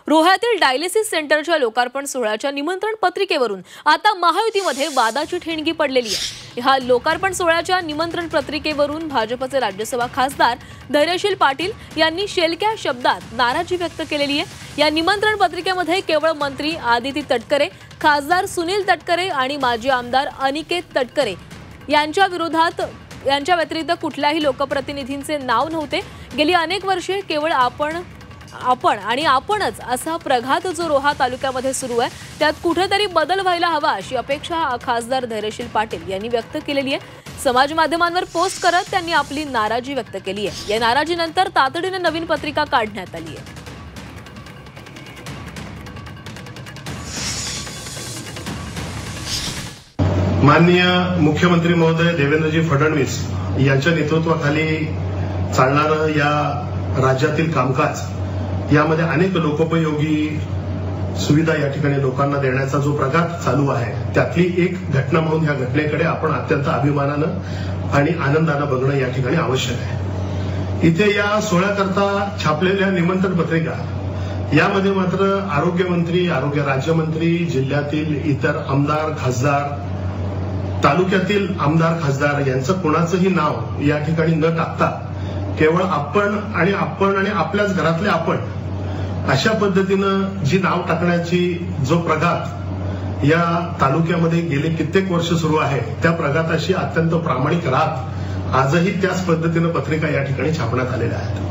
रोह्यातील dialysis सेंटरच्या लोकार्पण सोहळ्याच्या निमंत्रण पत्रिकेवरून आता महायुतीमध्ये वादाची ठिणगी पडलेली आहे। ह्या लोकार्पण सोहळ्याच्या निमंत्रण पत्रिकेवरून भाजपचे राज्यसभा खासदार धैर्यशील पाटील यांनी शेलक्या शब्दात नाराजी व्यक्त केलेली आहे। या निमंत्रण पत्रिकेमध्ये केवळ मंत्री आदिती तटकरे, खासदार सुनील तटकरे आणि माजी आमदार अनिकेत तटकरे यांच्या व्यतिरिक्त कुठल्याही लोकप्रतिनिधींचे नाव नव्हते। गेली अनेक वर्षे केवळ आपणच असा प्रघात जो रोहा तालुक्यामध्ये सुरू आहे त्यात कुठेतरी बदल व्हायला हवा अशी अपेक्षा खासदार धैर्यशील पाटील यांनी व्यक्त केलेली आहे। समाज माध्यमांवर पोस्ट करत त्यांनी आपली नाराजी व्यक्त केली आहे। या नाराजीनंतर तातडीने नवीन पत्रिका काढण्यात आली आहे। माननीय मुख्यमंत्री महोदय देवेंद्रजी फडणवीस यांच्या नेतृत्वाखाली चालणारं या राज्यातील कामकाज यामध्ये अनेक लोकोपयोगी सुविधा या ठिकाणी लोकांना देण्याचा जो प्रघात चालू आहे त्यातली एक घटना म्हणून या घटनेकडे आपण अत्यंत अभिमानानं आणि आनंदानं बघणं या ठिकाणी आवश्यक आहे। इथे या सोहळ्याकरता छापलेल्या निमंत्रण पत्रिका यामध्ये मात्र आरोग्यमंत्री, आरोग्य राज्यमंत्री, जिल्ह्यातील इतर आमदार, खासदार, तालुक्यातील आमदार, खासदार यांचं कोणाचंही नाव या ठिकाणी न टाकता केवळ आपण आणि आपल्याच घरातले आपण अशा पद्धतीनं जी नाव टाकण्याची जो प्रघात या तालुक्यामध्ये गेले कित्येक वर्ष सुरू आहे त्या प्रघाताशी अत्यंत प्रामाणिक राहत आजही त्याच पद्धतीनं पत्रिका या ठिकाणी छापण्यात आलेल्या आहेत।